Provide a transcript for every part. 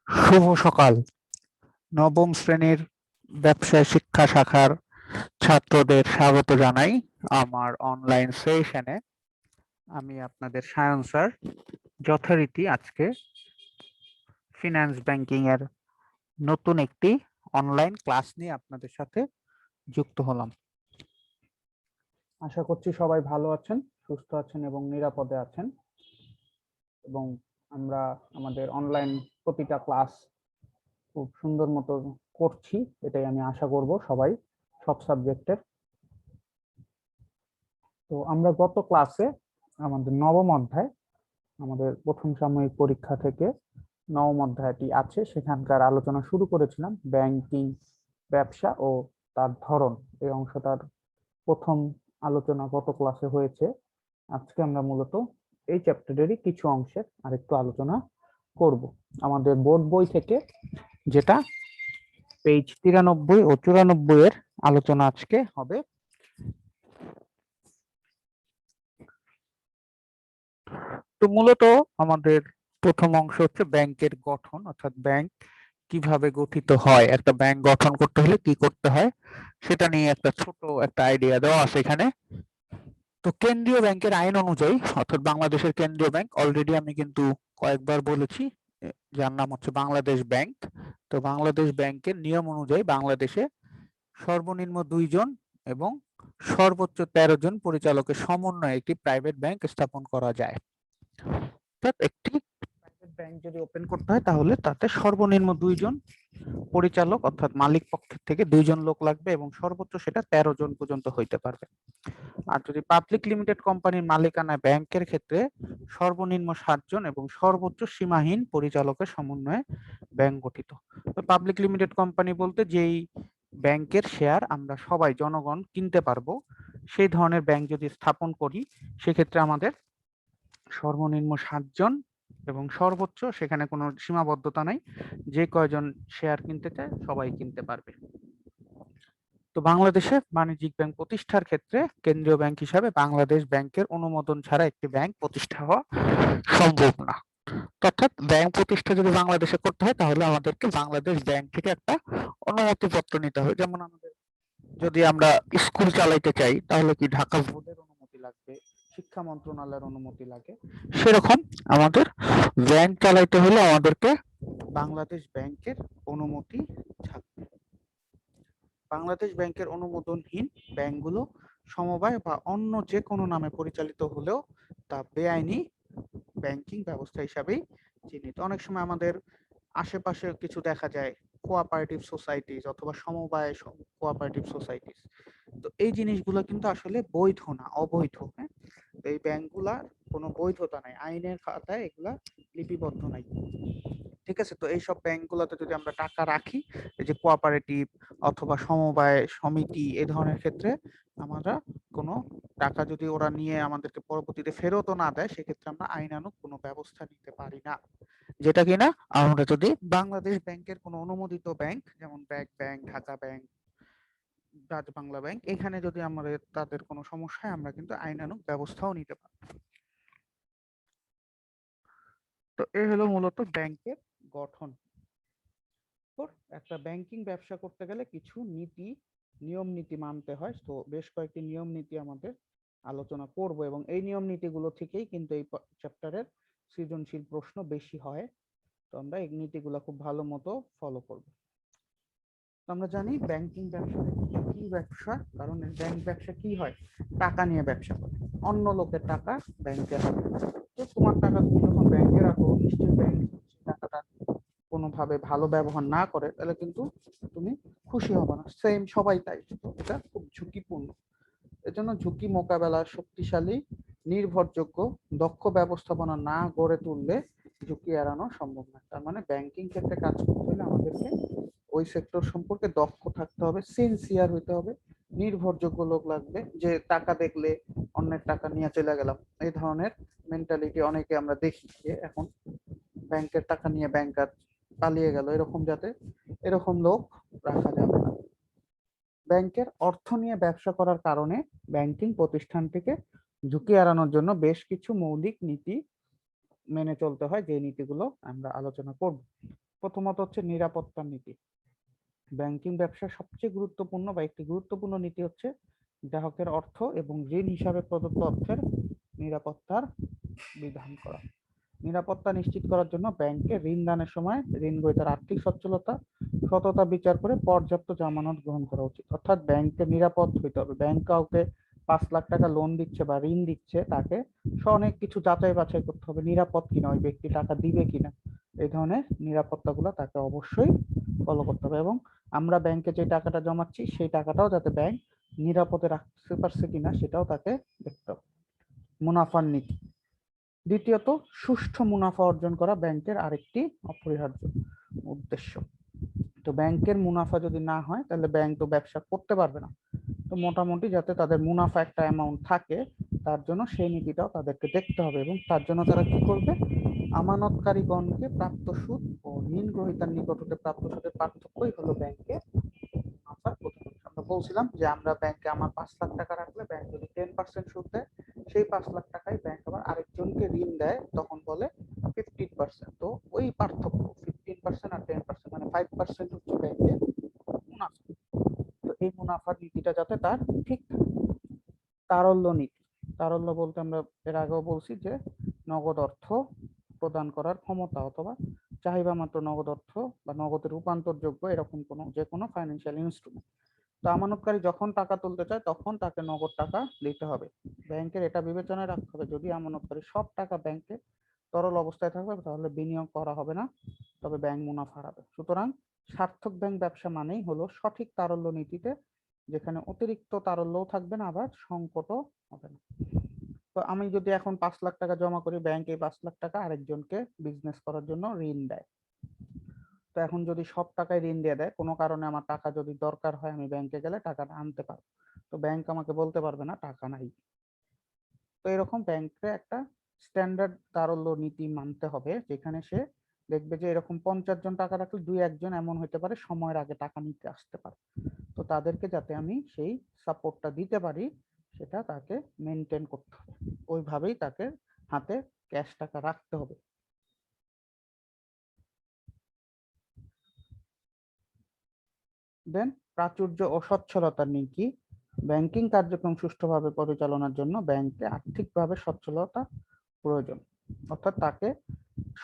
শুভ সকাল। নবম শ্রেণীর ব্যবসায় শিক্ষা শাখার ছাত্রদের স্বাগত জানাই আমার অনলাইন সেশনে। আমি আপনাদের সায়ন স্যার। যথারীতি আজকে ফিন্যান্স ব্যাংকিং এর নতুন একটি অনলাইন ক্লাস নিয়ে আপনাদের সাথে যুক্ত হলাম। আশা করছি সবাই ভালো আছেন, সুস্থ আছেন এবং নিরাপদে আছেন, এবং আমরা আমাদের অনলাইন প্রতিটা ক্লাস খুব সুন্দর মতো করছি, এটাই আমি আশা করব সবাই, সব সাবজেক্টের। তো আমরা গত ক্লাসে আমাদের নবম অধ্যায়, আমাদের প্রথম সাময়িক পরীক্ষা থেকে নবম অধ্যায়টি আছে, সেখানকার আলোচনা শুরু করেছিলাম। ব্যাংকিং ব্যবসা ও তার ধরন, এই অংশটার প্রথম আলোচনা গত ক্লাসে হয়েছে। আজকে আমরা মূলত এই চ্যাপ্টারেরই কিছু অংশের আরেকটু আলোচনা করব। আমাদের বোর্ড বই থেকে, যেটা পেজ 93 ও 94 এর আলোচনা আজকে হবে। তো মূলত আমাদের প্রথম অংশ হচ্ছে ব্যাংকের গঠন, অর্থাৎ ব্যাংক কিভাবে গঠিত হয়, একটা ব্যাংক গঠন করতে হলে কি করতে হয় সেটা নিয়ে একটা ছোট একটা আইডিয়া দেওয়া আছে এখানে। তো কেন্দ্রীয় ব্যাংকের আইন অনুযায়ী, অর্থাৎ বাংলাদেশের কেন্দ্রীয় ব্যাংক, অলরেডি আমি কিন্তু কয়েকবার বলেছি, যার নাম হচ্ছে বাংলাদেশ ব্যাংক। তো বাংলাদেশ ব্যাংকের নিয়ম অনুযায়ী বাংলাদেশে সর্বনিম্ন 2 জন এবং সর্বোচ্চ 13 জন পরিচালকের সমন্বয়ে একটি প্রাইভেট ব্যাংক স্থাপন করা যায়। অর্থাৎ একটি প্রাইভেট ব্যাংক যদি ওপেন করতে হয় তাহলে তাতে সর্বনিম্ন 2 জন পরিচালক অর্থাৎ মালিক পক্ষের থেকে 2 জন লোক লাগবে এবং সর্বোচ্চ সেটা 13 জন পর্যন্ত হইতে পারবে। আর যদি পাবলিক লিমিটেড কোম্পানির মালিকানায় ব্যাংকের ক্ষেত্রে সর্বনিম্ন 7 জন এবং সর্বোচ্চ সীমাহীন পরিচালকের সমন্বয়ে ব্যাংক গঠিত। তো পাবলিক লিমিটেড কোম্পানি বলতে যেই ব্যাংকের শেয়ার আমরা সবাই জনগণ কিনতে পারবো, সেই ধরনের ব্যাংক যদি স্থাপন করি সেক্ষেত্রে আমাদের সর্বনিম্ন 7 জন এবং সর্বোচ্চ, সেখানে কোনো সীমাবদ্ধতা নাই, যে কয়জন শেয়ার কিনতে চায় সবাই কিনতে পারবে। তো বাংলাদেশে বাণিজ্যিক ব্যাংক প্রতিষ্ঠার ক্ষেত্রে কেন্দ্রীয় ব্যাংক হিসাবে বাংলাদেশ ব্যাংকের অনুমোদন ছাড়া একটি ব্যাংক প্রতিষ্ঠা হওয়া সম্ভব না। অর্থাৎ ব্যাংক প্রতিষ্ঠা যদি বাংলাদেশে করতে হয় তাহলে আমাদেরকে বাংলাদেশ ব্যাংক থেকে একটা অনুমতিপত্র নিতে হবে। যেমন আমাদের যদি আমরা স্কুল চালাইতে চাই তাহলে কি ঢাকা বোর্ডের অনুমতি লাগবে, শিক্ষা মন্ত্রণালয়ের অনুমতি লাগে, সেরকম আমাদের ব্যাংক চালাইতে হলে আমাদেরকে বাংলাদেশ ব্যাংকের অনুমতি থাকবে। বাংলাদেশ ব্যাংকের অনুমোদনহীন ব্যাংকগুলো সমবায় বা অন্য যে কোনো নামে পরিচালিত হলেও তা বেআইনি ব্যাংকিং ব্যবস্থা হিসাবেই চিহ্নিত। অনেক সময় আমাদের আশেপাশে কিছু দেখা যায় কোঅপারেটিভ সোসাইটিস অথবা সমবায় কোঅপারেটিভ সোসাইটিস। তো এই জিনিসগুলো কিন্তু আসলে বৈধ না, অবৈধ। হ্যাঁ, এই ব্যাংকগুলার কোনো বৈধতা নাই, আইনের খাতায় এগুলা লিপিবদ্ধ নাই। ঠিক আছে, তো এইসব ব্যাংকগুলোতে যদি আমরা টাকা রাখি, এই যে কোঅপারেটিভ অথবা সমবায় সমিতি, এই ধরনের ক্ষেত্রে আমরা কোনো টাকা যদি ওরা নিয়ে আমাদেরকে পরবর্তীতে ফেরতও না দেয়, সেক্ষেত্রে আমরা আইনানুগ কোনো ব্যবস্থা নিতে পারি না। যেটা কিনা আমরা যদি বাংলাদেশ ব্যাংকের কোনো অনুমোদিত ব্যাংক, যেমন BRAC bank, Dhaka bank, Dutch Bangla bank, এখানে যদি আমাদের তাদের কোনো সমস্যা হয় আমরা কিন্তু আইনানুগ ব্যবস্থাও নিতে পারি। তো এই হলো মূলত ব্যাংকের গঠন। একটা ব্যাংকিং ব্যবসা করতে গেলে কিছু নীতি, নিয়ম নীতি মানতে হয়। তো বেশ কয়েকটি নিয়ম নীতি আমাদের আলোচনা করব এবং এই নিয়ম নীতিগুলো থেকেই কিন্তু এই চ্যাপ্টারের সৃজনশীল প্রশ্ন বেশি হয়। তো আমরা এই নীতিগুলো খুব ভালো মতো ফলো করব। আমরা জানি ব্যাংকিং ব্যবসা একটি ঝুঁকির ব্যবসা, কারণ ব্যাংক ব্যবসা কি হয়, টাকা নিয়ে ব্যবসা করে, অন্য লোকের টাকা ব্যাংকে রাখে। তো তোমার টাকা তুমি যখন ব্যাংকে রাখো, নিশ্চয়ই ব্যাংক টাকাটা কোনোভাবে ভালো ব্যবহার না করে তাহলে কিন্তু তুমি খুশি হবে না। সেম সবাই তাই, তো এটা খুব ঝুঁকিপূর্ণ। এজন্য ঝুঁকি মোকাবেলার শক্তিশালী, নির্ভরযোগ্য, দক্ষ ব্যবস্থাপনা না গড়ে তুললে ঝুঁকি এড়ানো সম্ভব না। তার মানে ব্যাংকিং ক্ষেত্রে কাজ করতে হলে আমাদেরকে ওই সেক্টর সম্পর্কে দক্ষ থাকতে হবে, সিনসিয়ার হইতে হবে, নির্ভরযোগ্য লোক লাগবে, যে টাকা দেখলে অন্যের টাকা নিয়ে চলে গেলাম, এই ধরনের মেন্টালিটি অনেকে আমরা দেখি, যে এখন ব্যাংকের টাকা নিয়ে ব্যাংকার পালিয়ে গেল, এরকম যাতে এরকম লোক রাখা যাবে না। ব্যাংকের অর্থ নিয়ে ব্যবসা করার কারণে ব্যাংকিং প্রতিষ্ঠানটিকে ঝুঁকি এড়ানোর জন্য বেশ কিছু মৌলিক নীতি মেনে চলতে হয়, যে নীতিগুলো আমরা আলোচনা করব। প্রথমত হচ্ছে নিরাপত্তা নীতি। ব্যাংকিং ব্যবসার সবচেয়ে গুরুত্বপূর্ণ বা একটি গুরুত্বপূর্ণ নীতি হচ্ছে গ্রাহকের অর্থ এবং ঋণ হিসাবে প্রদত্ত অর্থের নিরাপত্তার বিধান করা। নিরাপত্তা নিশ্চিত করার জন্য ব্যাংকে ঋণ দানের সময় ঋণ গ্রহীতার আর্থিক সচ্ছলতা, সততা বিচার করে পর্যাপ্ত জামানত গ্রহণ করা উচিত। অর্থাৎ ব্যাংকে নিরাপদ হইতে হবে। ব্যাংক কাউকে 5 লাখ টাকা লোন দিচ্ছে বা ঋণ দিচ্ছে, তাকে অনেক কিছু যাচাই বাছাই করতে হবে, নিরাপদ কিনা, ওই ব্যক্তি টাকা দিবে কিনা। এই ধরনের নিরাপত্তাগুলো তাকে অবশ্যই ফলো করতে হবে। এবং আমরা ব্যাংকে যে টাকাটা জমাচ্ছি সেই টাকাটাও যাতে ব্যাংক নিরাপদে রাখতে পারছে কিনা সেটাও তাকে দেখতে হবে। মুনাফার নীতি। দ্বিতীয়ত, সুষ্ঠু মুনাফা অর্জন করা ব্যাংকের আরেকটি অপরিহার্য উদ্দেশ্য। তো ব্যাংকের মুনাফা যদি না হয় তাহলে ব্যাংক তো ব্যবসা করতে পারবে না। তো মোটামুটি যাতে তাদের মুনাফা একটা অ্যামাউন্ট থাকে, তার জন্য সেই নীতিটাও তাদেরকে দেখতে হবে। এবং তার জন্য তারা কি করবে? আমানতকারীগণকে প্রাপ্ত সুদ ও ঋণ গ্রহীতার নিকট হতে প্রাপ্ত সুদের পার্থক্যই হলো ব্যাংকে মুনাফার প্রধান উৎস। আমরা বলছিলাম যে আমরা ব্যাংকে আমার 5 লাখ টাকা রাখলে ব্যাংক যদি 10% সুদ দেয়, সেই 5 লাখ টাকায় ব্যাংক আবার আরেকজনকে ঋণ দেয়, তখন বলে 15%। তো ওই পার্থক্য 15% আর 10%, মানে 5% হচ্ছে ব্যাংকের মুনাফা। তো এই মুনাফার নীতিটা যাতে তার ঠিক থাকে। তারল্য নীতি। তারল্য বলতে আমরা এর আগেও বলছি যে নগদ অর্থ প্রদান করার ক্ষমতা অথবা চাহিদা মাত্র নগদ অর্থ বা নগদে রূপান্তরযোগ্য এরকম কোনো যে কোনো ফাইন্যান্সিয়াল ইনস্ট্রুমেন্ট। তো আমানতকারী যখন টাকা তুলতে চায় তখন তাকে নগদ টাকা দিতে হবে। ব্যাংকের এটা বিবেচনায় রাখতে হবে, যদি আমানতকারী সব টাকা ব্যাংকে তরল অবস্থায় থাকবে তাহলে বিনিয়োগ করা হবে না, তবে ব্যাংক মুনাফা হারাবে। সুতরাং সার্থক ব্যাংক ব্যবসা মানেই হলো সঠিক তারল্য নীতিতে, যেখানে অতিরিক্ত তারল্যও থাকবে না, আবার সংকটও হবে না। তো আমি যদি এখন 5 লাখ টাকা জমা করি, ব্যাংক এই 5 লাখ টাকা আরেকজনকে বিজনেস করার জন্য ঋণ দেয়। তো এখন যদি সব টাকায় ঋণ দিয়ে দেয়, কোনো কারণে আমার টাকা যদি দরকার হয়, আমি ব্যাংকে গেলে টাকাটা আনতে পারবো। তো ব্যাংক আমাকে বলতে পারবে না টাকা নাই। তো এরকম ব্যাংকে একটা স্ট্যান্ডার্ড তারল্য নীতি মানতে হবে, যেখানে সে দেখবে যে এরকম 50 জন টাকা রাখলে 2-1 জন এমন হতে পারে সময়ের আগে টাকা নিতে আসতে পারে। তো তাদেরকে যাতে আমি সেই সাপোর্টটা দিতে পারি, সেটা তাকে মেনটেন করতে হবে। ওইভাবেই তাকে হাতে ক্যাশ টাকা রাখতে হবে। দেন প্রাচুর্য ও সচ্ছলতার নীতি। ব্যাংকিং কার্যক্রম সুষ্ঠুভাবে পরিচালনার জন্য ব্যাংকে আর্থিকভাবে সচ্ছলতা প্রয়োজন। অর্থাৎ তাকে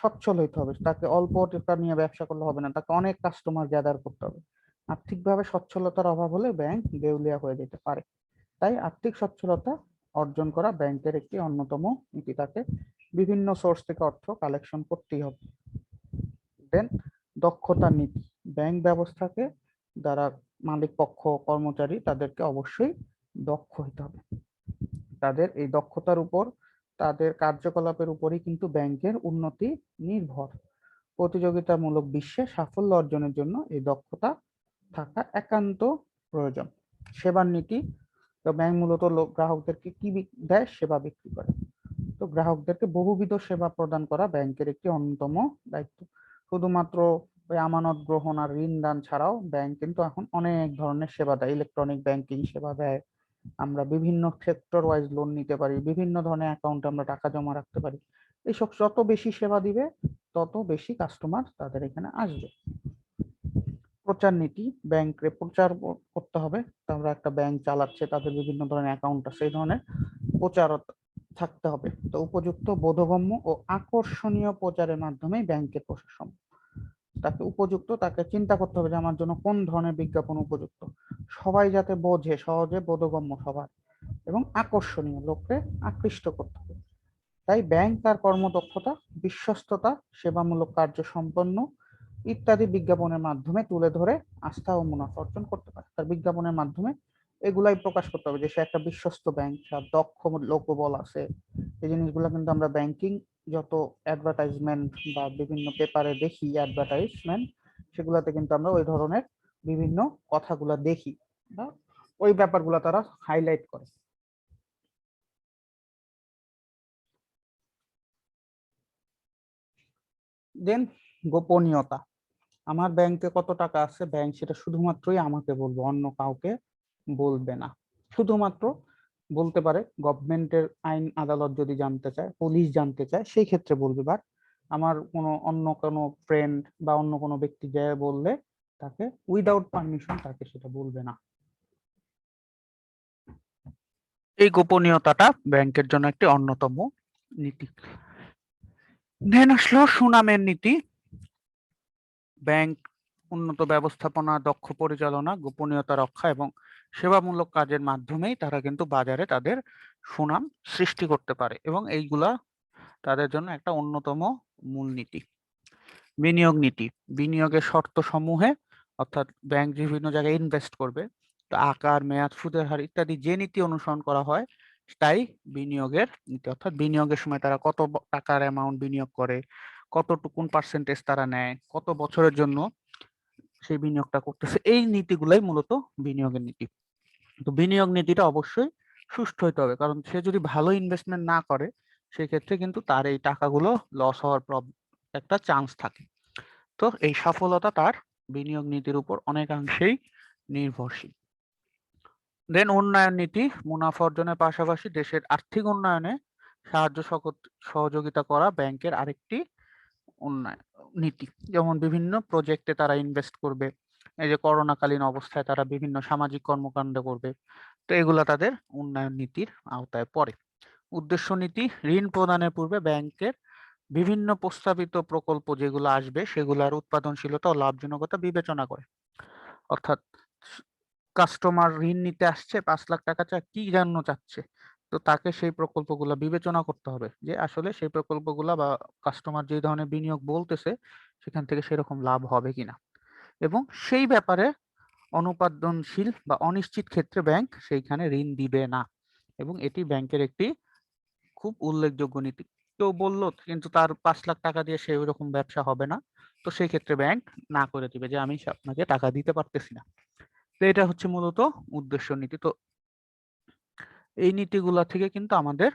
সচ্ছল হইতে হবে, তাকে অল্প টাকা নিয়ে ব্যবসা করলে হবে না, তাকে অনেক কাস্টমার গ্যাদার করতে হবে। আর্থিকভাবে সচ্ছলতার অভাব হলে ব্যাংক দেউলিয়া হয়ে যেতে পারে। তাই আর্থিক সচ্ছলতা অর্জন করা ব্যাংকের একটি অন্যতম নীতি। তাকে বিভিন্ন সোর্স থেকে অর্থ কালেকশন করতেই হবে। দেন দক্ষতার নীতি। ব্যাংক ব্যবস্থাকে যারা মালিক পক্ষ, কর্মচারী, তাদেরকে অবশ্যই দক্ষ হতে হবে। তাদের এই দক্ষতার উপর, তাদের কার্যকলাপের উপরই কিন্তু ব্যাংকের উন্নতি নির্ভর। প্রতিযোগিতামূলক বিশ্বে সাফল্য অর্জনের জন্য এই দক্ষতা থাকা একান্ত প্রয়োজন। সেবার নীতি। তো ব্যাংক মূলত গ্রাহকদেরকে কি দেয়? সেবা বিক্রি করে। তো গ্রাহকদেরকে বহুবিধ সেবা প্রদান করা ব্যাংকের একটি অন্যতম দায়িত্ব। শুধুমাত্র ওই আমানত গ্রহণ আর ঋণ দান ছাড়াও ব্যাংক কিন্তু এখন অনেক ধরনের সেবা দেয়। ইলেকট্রনিক ব্যাংকিং সেবা দেয়, আমরা বিভিন্ন সেক্টর ওয়াইজ লোন নিতে পারি, বিভিন্ন ধরনের অ্যাকাউন্টে আমরা টাকা জমা রাখতে পারি। এইসব যত বেশি সেবা দিবে তত বেশি কাস্টমার তাদের এখানে আসবে। প্রচার নীতি। ব্যাংকে প্রচার করতে হবে। আমরা একটা ব্যাংক চালাচ্ছে, তাদের বিভিন্ন ধরনের অ্যাকাউন্ট আছে, এই ধরনের প্রচার থাকতে হবে। তো উপযুক্ত, বোধগম্য ও আকর্ষণীয় প্রচারের মাধ্যমে ব্যাংকের প্রশাসন তাকে উপযুক্ত, তাকে চিন্তা করতে হবে যে আমার জন্য কোন ধরনের বিজ্ঞাপন উপযুক্ত, সবাই যাতে বোঝে, সহজে বোধগম্য সবার, এবং আকর্ষণীয়, লোককে আকৃষ্ট করতে হবে। তাই ব্যাংক তার কর্মদক্ষতা, বিশ্বস্ততা, সেবামূলক কার্য সম্পন্ন ইত্যাদি বিজ্ঞাপনের মাধ্যমে তুলে ধরে আস্থা ও মুনাফা অর্জন করতে পারে। তার বিজ্ঞাপনের মাধ্যমে এগুলাই প্রকাশ করতে হবে যে সে একটা বিশ্বস্ত ব্যাংক, তার দক্ষ লোকবল আছে। এই জিনিসগুলো কিন্তু আমরা ব্যাংকিং যত অ্যাডভার্টাইজমেন্ট বা বিভিন্ন পেপারে দেখি অ্যাডভার্টাইজমেন্ট, সেগুলোতে কিন্তু আমরা ওই ধরনের বিভিন্ন কথাগুলো দেখি বা ওই ব্যাপারগুলো তারা হাইলাইট করে। দেন গোপনীয়তা। আমার ব্যাংকে কত টাকা আছে, ব্যাংক সেটা শুধুমাত্রই আমাকে বলবে, অন্য কাউকে বলবে না। শুধুমাত্র বলতে পারে গভর্নমেন্টের আইন আদালত যদি জানতে চায়, পুলিশ জানতে চায়, সেই ক্ষেত্রে বলবে। বাট আমার অন্য কোনো ফ্রেন্ড বা অন্য কোনো ব্যক্তি যায় বললে তাকে উইদাউট পারমিশন তাকে সেটা বলবে না। এই গোপনীয়তাটা ব্যাংকের জন্য একটি অন্যতম নীতি। দেন আসলো সুনামের নীতি। ব্যাংক উন্নত ব্যবস্থাপনা, দক্ষ পরিচালনা, গোপনীয়তা রক্ষা এবং সেবামূলক কাজের মাধ্যমেই তারা কিন্তু বাজারে তাদের সুনাম সৃষ্টি করতে পারে এবং এইগুলা তাদের জন্য একটা অন্যতম মূলনীতি। বিনিয়োগ নীতি, বিনিয়োগের শর্ত সমূহে অর্থাৎ ব্যাংক বিভিন্ন জায়গায় ইনভেস্ট করবে, তো আকার, মেয়াদ, সুদের হার ইত্যাদি যে নীতি অনুসরণ করা হয় তাই বিনিয়োগের নীতি। অর্থাৎ বিনিয়োগের সময় তারা কত টাকার অ্যামাউন্ট বিনিয়োগ করে, কতটুকুন পার্সেন্টেজ তারা নেয়, কত বছরের জন্য সেই বিনিয়োগটা করতেছে, এই নীতিগুলাই মূলত বিনিয়োগের নীতি। তো বিনিয়োগ নীতিটা অবশ্যই সুষ্ঠু হইতে হবে, কারণ সে যদি ভালো ইনভেস্টমেন্ট না করে সেক্ষেত্রে কিন্তু তার এই টাকাগুলো লস হওয়ার একটা চান্স থাকে। তো এই সফলতা তার বিনিয়োগ নীতির উপর অনেকাংশেই নির্ভরশীল। দেন উন্নয়ন নীতি, মুনাফা অর্জনের পাশাপাশি দেশের আর্থিক উন্নয়নে সাহায্য সহযোগিতা করা ব্যাংকের আরেকটি উন্নয়ন নীতি। যেমন বিভিন্ন প্রজেক্টে তারা ইনভেস্ট করবে, এই যে করোনাকালীন অবস্থায় তারা বিভিন্ন সামাজিক কর্মকাণ্ড করবে, তো এগুলা তাদের উন্নয়ন নীতির আওতায় পড়ে। উদ্দেশ্য নীতি, ঋণ প্রদানের পূর্বে ব্যাংকের বিভিন্ন প্রস্তাবিত প্রকল্প যেগুলো আসবে সেগুলার উৎপাদনশীলতা ও লাভজনকতা বিবেচনা করে। অর্থাৎ কাস্টমার ঋণ নিতে আসছে, 5 লাখ টাকা কি জন্য চাচ্ছে, তো তাকে সেই প্রকল্পগুলো বিবেচনা করতে হবে যে আসলে সেই প্রকল্পগুলা বা কাস্টমার যে ধরনের বিনিয়োগ বলতেছে সেখান থেকে সেরকম লাভ হবে কিনা, এবং সেই ব্যাপারে অনুপাদনশীল বা অনিশ্চিত ক্ষেত্রে ব্যাংক সেইখানে ঋণ দিবে না, এবং এটি ব্যাংকের একটি খুব উল্লেখযোগ্য নীতি। কেউ বললো কিন্তু তার 5 লাখ টাকা দিয়ে সেই রকম ব্যবসা হবে না, তো সেই ক্ষেত্রে ব্যাংক না করে দিবে যে আমি আপনাকে টাকা দিতে পারতেছি না। তো এটা হচ্ছে মূলত উদ্দেশ্য নীতি। তো এই নীতিগুলা থেকে কিন্তু আমাদের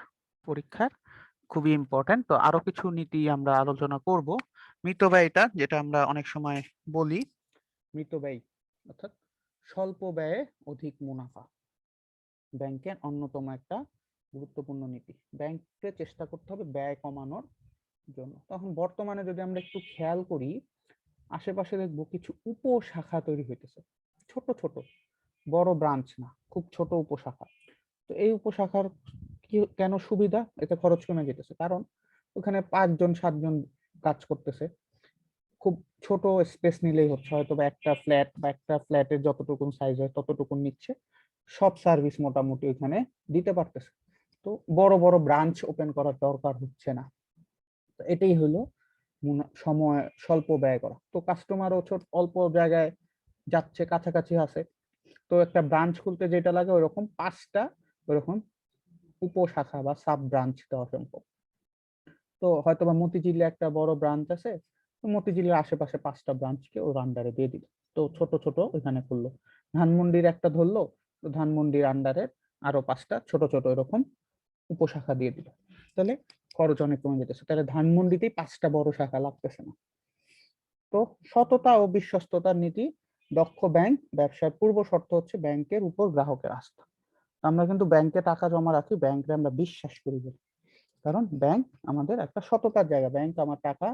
পরীক্ষার খুবই ইম্পর্টেন্ট। তো আরো কিছু নীতি আমরা আলোচনা করব। মিতব্যয়িতা, যেটা আমরা অনেক সময় বলি, মিতব্যয়ী অর্থাৎ স্বল্প ব্যয়ে অধিক মুনাফা ব্যাংকের অন্যতম একটা গুরুত্বপূর্ণ নীতি। ব্যাংককে চেষ্টা করতে হবে ব্যয় কমানোর জন্য। তখন বর্তমানে যদি আমরা একটু খেয়াল করি, আশেপাশে দেখবো কিছু উপশাখা তৈরি হইতেছে, ছোট ছোট, বড় ব্রাঞ্চ না, খুব ছোট উপশাখা। তো এই উপশাখার কেন সুবিধা? এতে খরচ কমে যেতেছে, কারণ ওখানে 5 জন 7 জন কাজ করতেছে, খুব ছোট স্পেস নিলেই হচ্ছে, হয়তো বা একটা ফ্ল্যাট বা একটা ফ্ল্যাটের যতটুকুন সাইজ হয় ততটুকুন নিচ্ছে, সব সার্ভিস মোটামুটি ওখানে দিতে পারতেছে। তো বড় বড় ব্রাঞ্চ ওপেন করার দরকার হচ্ছে না। তো এটাই হলো সময় স্বল্প ব্যয় করা। তো কাস্টমারও অল্প জায়গায় যাচ্ছে, কাছাকাছি আছে, তো একটা ব্রাঞ্চ খুলতে যেটা লাগে ওইরকম 5টা ওইরকম উপশাখা বা সাব ব্রাঞ্চ দেওয়া সম্ভব। তো হয়তো বা মতিঝিলে একটা বড় ব্রাঞ্চ আছে, তো মতিঝিলের আশেপাশে 5টা ব্রাঞ্চকে ওর আন্ডারে দিয়ে দিল, তো ছোট ছোট ওইখানে খুললো। ধানমন্ডির একটা ধরলো, তো ধানমন্ডির আন্ডারে আরো 5টা ছোট ছোট এরকম উপশাখা দিয়ে দিল, তাহলে খরচ অনেক কমে যেতেছে, তাহলে ধানমন্ডিতেই 5টা বড় শাখা লাগতেছে না। তো সততা ও বিশ্বস্ততার নীতি, দক্ষ ব্যাংক ব্যবসার পূর্ব শর্ত হচ্ছে ব্যাংকের উপর গ্রাহকের আস্থা। আমরা কিন্তু ব্যাংকে টাকা জমা রাখি, ব্যাংকে আমরা বিশ্বাস করি বলে, কারণ ব্যাংক আমাদের একটা সততার জায়গা, ব্যাংক আমার টাকা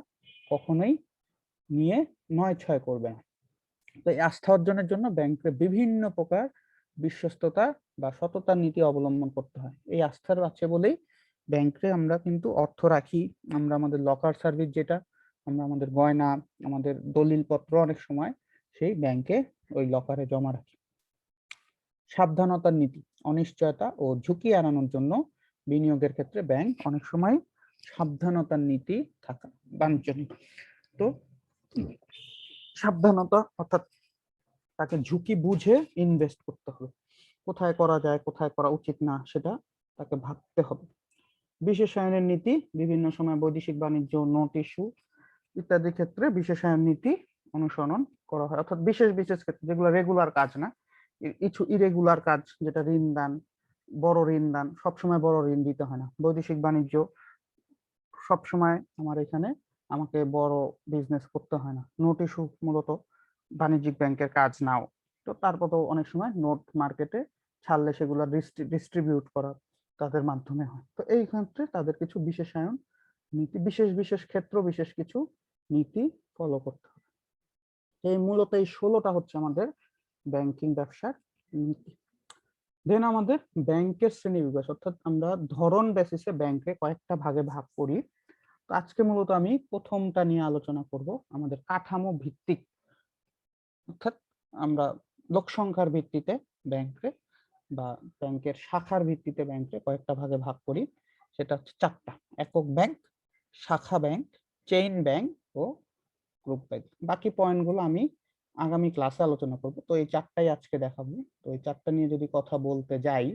কখনোই নিয়ে নয় ছয় করবে না। তো এই আস্থা অর্জনের জন্য ব্যাংকের বিভিন্ন প্রকার বিশ্বস্ততা বা সততার নীতি অবলম্বন করতে হয়। এই আস্থার আছে বলেই ব্যাংকে আমরা কিন্তু অর্থ রাখি, আমরা আমাদের লকার সার্ভিস যেটা, আমরা আমাদের গয়না, আমাদের দলিলপত্র অনেক সময় সেই ব্যাংকে ওই লকারে জমা রাখি। সাবধানতার নীতি, অনিশ্চয়তা ও ঝুঁকি এড়ানোর জন্য বিনিয়োগের ক্ষেত্রে ব্যাংক অনেক সময় সাবধানতার নীতি থাকা বাঞ্ছনীয় নীতি। তো সাবধানতা অর্থাৎ তাকে ঝুঁকি বুঝে ইনভেস্ট করতে হবে, কোথায় করা যায় কোথায় করা উচিত না সেটা তাকে ভাবতে হবে। বিশেষায়নের নীতি, বিভিন্ন সময় বৈদেশিক বাণিজ্য, নোট ইস্যু ইত্যাদি ক্ষেত্রে বিশেষায়ন নীতি অনুসরণ করা হয়, অর্থাৎ বিশেষ বিশেষ ক্ষেত্রে যেগুলো রেগুলার কাজ না, কিছু ইরেগুলার কাজ, যেটা ঋণ দান, বড় ঋণ দান, সবসময় বড় ঋণ দিতে হয় না। বৈদেশিক বাণিজ্য সবসময় আমার এখানে আমাকে বড় বিজনেস করতে হয় না, নোট ইস্যু মূলত বাণিজ্যিক ব্যাংকের কাজ নাও, তো তারপরেও অনেক সময় নোট মার্কেটে ছাড়লে সেগুলো ডিস্ট্রিবিউট করা তাদের মাধ্যমে হয়। তো এই ক্ষেত্রে তাদের কিছু বিশেষায়ন নীতি, বিশেষ বিশেষ ক্ষেত্র বিশেষ কিছু নীতি ফলো করতে হবে। এই মূলত এই 16টা হচ্ছে আমাদের ব্যাংকিং ব্যবসার নীতি। দেন আমাদের ব্যাংকের শ্রেণী বিভাগ, অর্থাৎ আমরা ধরন বেসিসে ব্যাংকে কয়েকটা ভাগে ভাগ করি। তো আজকে মূলত আমি প্রথমটা নিয়ে আলোচনা করব, আমাদের কাঠামো ভিত্তিক, অর্থাৎ আমরা লোক সংখ্যার ভিত্তিতে ব্যাংকে বা ব্যাংকের শাখার ভিত্তিতে ব্যাংকে কয়েকটা ভাগে ভাগ করি। সেটা হচ্ছে 4টা: একক ব্যাংক, শাখা ব্যাংক, চেইন ব্যাংক ও গ্রুপ ব্যাংক। বাকি পয়েন্টগুলো আমি আগামী ক্লাসে আলোচনা করব। তো এই 4টাই আজকে দেখাবো। তো এই 4টা নিয়ে যদি কথা বলতে যাই,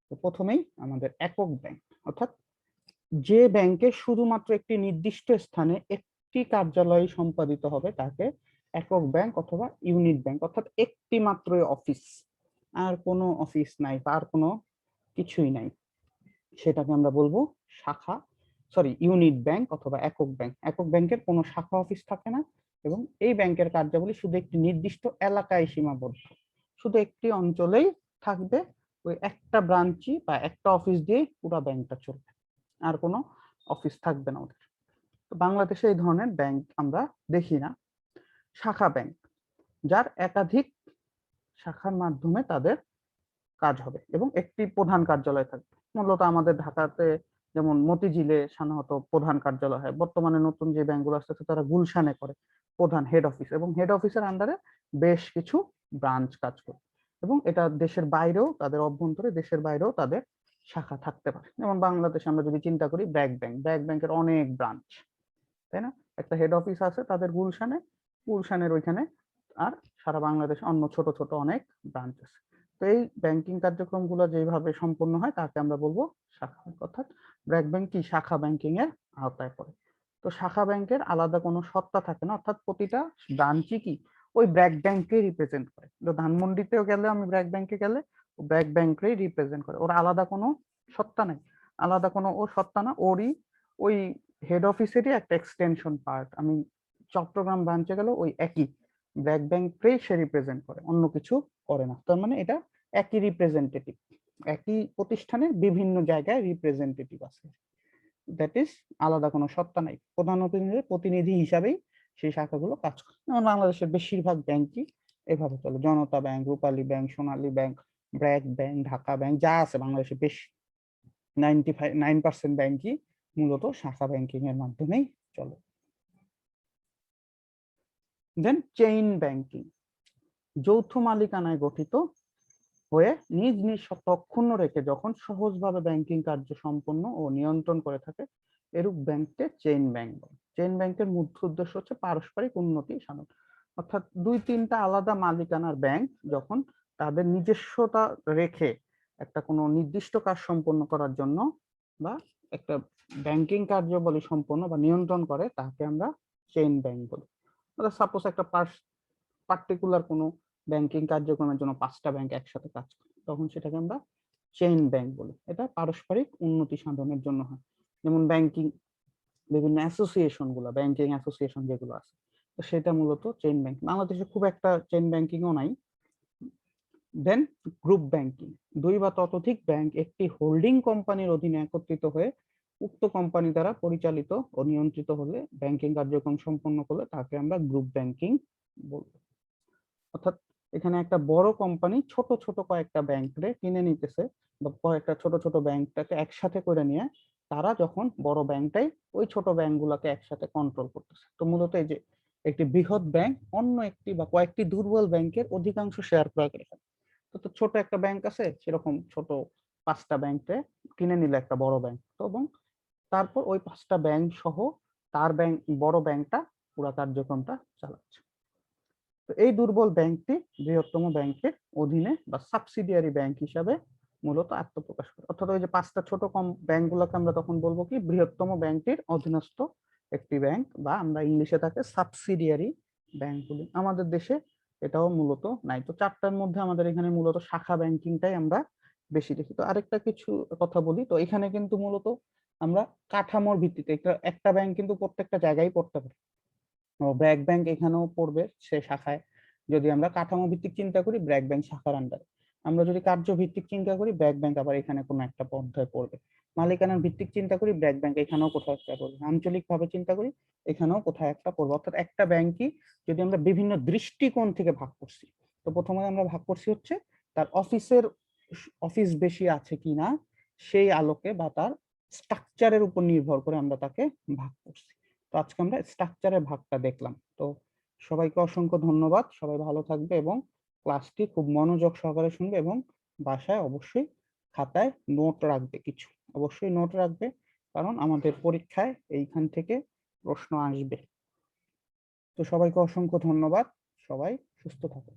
তো প্রথমেই আমাদের একক ব্যাংক, অর্থাৎ যে ব্যাংকে শুধুমাত্র একটি নির্দিষ্ট স্থানে একটি কার্যালয় সম্পাদিত হবে তাকে একক ব্যাংক অথবা ইউনিট ব্যাংক, অর্থাৎ একটি মাত্র অফিস, আর কোনো অফিস নাই, আর কোনো কিছুই নাই, সেটাকে আমরা বলবো শাখা ইউনিট ব্যাংক অথবা একক ব্যাংক। একক ব্যাংকের কোনো শাখা অফিস থাকে না এবং এই ব্যাংকের কার্যাবলী শুধু একটি নির্দিষ্ট এলাকায় সীমাবদ্ধ, শুধু একটি অঞ্চলেই থাকবে, ওই একটা ব্রাঞ্চই বা একটা অফিস দিয়ে পুরো ব্যাংকটা চলবে, আর কোনো অফিস থাকবে না ওদের। তো বাংলাদেশে এই ধরনের ব্যাংক আমরা দেখি না। শাখা ব্যাংক, যার একাধিক শাখার মাধ্যমে তাদের কাজ হবে এবং একটি প্রধান কার্যালয় থাকবে। মূলত আমাদের ঢাকাতে যেমন মতিঝিলে সাধারণত প্রধান কার্যালয় হয়, বর্তমানে নতুন যে ব্যাংকগুলো আসতেছে তারা গুলশানে করে প্রধান হেড অফিস, এবং হেড অফিসের আন্ডারে বেশ কিছু ব্রাঞ্চ কাজ করে, এবং এটা দেশের বাইরেও, তাদের অভ্যন্তরে দেশের বাইরেও তাদের শাখা থাকতে পারে। যেমন বাংলাদেশে আমরা যদি চিন্তা করি ব্র্যাক ব্যাংক, ব্র্যাক ব্যাংকের অনেক ব্রাঞ্চ, তাই না? একটা হেড অফিস আছে তাদের গুলশানে, গুলশানের ওইখানে, আর সারা বাংলাদেশে অন্য ছোট ছোট অনেক ব্রাঞ্চ আছে। তো এই ব্যাংকিং কার্যক্রমগুলো যেভাবে সম্পন্ন হয় তাকে আমরা বলবো শাখা ব্যাংক, অর্থাৎ ব্র্যাক ব্যাংক কি শাখা ব্যাংকিং এর আওতায় পড়ে। তো শাখা ব্যাংকের আলাদা কোনো সত্তা থাকে না, অর্থাৎ প্রতিটা ব্রাঞ্চই কি ওই ব্র্যাক ব্যাংককে রিপ্রেজেন্ট করে। তো ধানমন্ডিতেও গেলে আমি ব্র্যাক ব্যাংকে গেলে ব্র্যাক ব্যাংককেই রিপ্রেজেন্ট করে, ওর আলাদা কোনো সত্তা নাই, আলাদা কোনো ও সত্তা না, ওরই ওই হেড অফিসেরই একটা এক্সটেনশন পার্ট। আমি চট্টগ্রাম ব্রাঞ্চে গেল ওই একই ব্র্যাক ব্যাংককেই সে রিপ্রেজেন্ট করে, অন্য কিছু করে না। তার মানে এটা একই রিপ্রেজেন্টেটিভ, একই প্রতিষ্ঠানের বিভিন্ন জায়গায় রিপ্রেজেন্টেটিভ আছে, দ্যাট ইজ আলাদা কোনো সত্তা নাই, প্রধান প্রতিনিধি হিসাবেই সেই শাখাগুলো কাজ করে। যেমন বাংলাদেশের বেশিরভাগ ব্যাংকই এভাবে চলে, Janata bank, Rupali bank, Sonali bank, BRAC bank, Dhaka bank, যা আছে বাংলাদেশে বেশ 95% ব্যাংকই মূলত শাখা ব্যাংকিং এর মাধ্যমেই চলে। দেন চেইন ব্যাংকিং, যৌথ মালিকানায় গঠিত হয়ে নিজ নিজ সত্তা অক্ষুণ্ণ রেখে যখন সহজভাবে ব্যাংকিং কার্য সম্পন্ন ও নিয়ন্ত্রণ করে থাকে, এরূপ ব্যাংককে চেইন ব্যাংক বলে। চেইন ব্যাংকের মুখ্য উদ্দেশ্য হচ্ছে পারস্পরিক উন্নতি সাধন, অর্থাৎ 2-3টা আলাদা মালিকানার ব্যাংক যখন তাদের নিজস্বতা রেখে একটা কোনো নির্দিষ্ট কাজ সম্পন্ন করার জন্য বা একটা ব্যাংকিং কার্যাবলী সম্পন্ন বা নিয়ন্ত্রণ করে, তাকে আমরা চেইন ব্যাংক বলি। সাপোজ একটা পার্টিকুলার কোনো ব্যাংকিং কার্যক্রমের জন্য 5টা ব্যাংক একসাথে কাজ করে, তখন সেটাকে আমরা চেইন ব্যাংক বলি। এটা পারস্পরিক উন্নতি সাধনের জন্য হয়। যেমন ব্যাংকিং বিভিন্ন অ্যাসোসিয়েশন গুলো, ব্যাংকিং অ্যাসোসিয়েশন যেগুলো আছে, তো সেটা মূলত চেইন ব্যাংক। বাংলাদেশে খুব একটা চেইন ব্যাংকিংও নাই। দেন গ্রুপ ব্যাংকিং, 2 বা ততোধিক ব্যাংক একটি হোল্ডিং কোম্পানির অধীনে একত্রিত হয়ে উক্ত কোম্পানি দ্বারা পরিচালিত ও নিয়ন্ত্রিত হলে ব্যাংকিং কার্যক্রম সম্পন্ন করলে তাকে আমরা গ্রুপ ব্যাংকিং বলবো। অর্থাৎ এখানে একটা বড় কোম্পানি ছোট ছোট কয়েকটা ব্যাংকে কিনে নিতেছে, বা কয়েকটা ছোট ছোট ব্যাংকটাকে একসাথে করে নিয়ে তারা যখন বড় ব্যাংকটাই ওই ছোট ব্যাংকগুলোকে একসাথে কন্ট্রোল করতেছে। তো মূলত এই যে একটি বৃহৎ ব্যাংক অন্য একটি বা কয়েকটি দুর্বল ব্যাংকের অধিকাংশ শেয়ার ক্রয় করে ফেলে। তো ছোট একটা ব্যাংক আছে, সেরকম ছোট 5টা ব্যাংকে কিনে নিলে একটা বড় ব্যাংক, তো এবং তারপর ওই 5টা ব্যাংক সহ তার ব্যাংক, বড় ব্যাংকটা পুরো কার্যক্রমটা চালাচ্ছে। তো এই দুর্বল ব্যাংকটি বৃহত্তম ব্যাংকের অধীনে বা সাবসিডিয়ারি ব্যাংক হিসাবে মূলত আত্মপ্রকাশ করে। অর্থাৎ ওই যে 5টা ছোট কম ব্যাংকগুলোকে আমরা তখন বলবো কি বৃহত্তম ব্যাংকটির অধীনস্থ একটি ব্যাংক, বা আমরা ইংলিশে তাকে সাবসিডিয়ারি ব্যাংক বলি। আমাদের দেশে এটাও মূলত নাই। তো 4টার মধ্যে আমাদের এখানে মূলত শাখা ব্যাংকিংটাই আমরা বেশি দেখি। তো আরেকটা কিছু কথা বলি, তো এখানে কিন্তু মূলত আমরা কাঠামোর ভিত্তিতে একটা ব্যাংক কিন্তু প্রত্যেকটা জায়গায় পড়তে পারে। ব্র্যাক ব্যাংক এখানেও পড়বে সে শাখায়, যদি আমরা কাঠামো ভিত্তিক চিন্তা করি ব্র্যাক ব্যাংক শাখার আন্ডারে। আমরা যদি কার্য ভিত্তিক চিন্তা করি, ব্র্যাক ব্যাংক আবার এখানে কোনো একটা পন্থায় পড়বে। মালিকানার ভিত্তিক চিন্তা করি, ব্র্যাক ব্যাংক এখানেও কোথাও একটা পড়বে। আঞ্চলিক ভাবে চিন্তা করি, এখানেও কোথাও একটা পড়বে। অর্থাৎ একটা ব্যাংকই যদি আমরা বিভিন্ন দৃষ্টিকোণ থেকে ভাগ করছি, তো প্রথমে আমরা ভাগ করছি হচ্ছে তার অফিস বেশি আছে কিনা সেই আলোকে বা তার স্ট্রাকচারের উপর নির্ভর করে আমরা তাকে ভাগ করছি। তো আজকে আমরা স্ট্রাকচারের ভাগটা দেখলাম। তো সবাইকে অসংখ্য ধন্যবাদ, সবাই ভালো থাকবে এবং ক্লাসটি খুব মনোযোগ সহকারে শুনবে এবং বাসায় অবশ্যই খাতায় নোট রাখবে, কিছু অবশ্যই নোট রাখবে, কারণ আমাদের পরীক্ষায় এইখান থেকে প্রশ্ন আসবে। তো সবাইকে অসংখ্য ধন্যবাদ, সবাই সুস্থ থাকুন।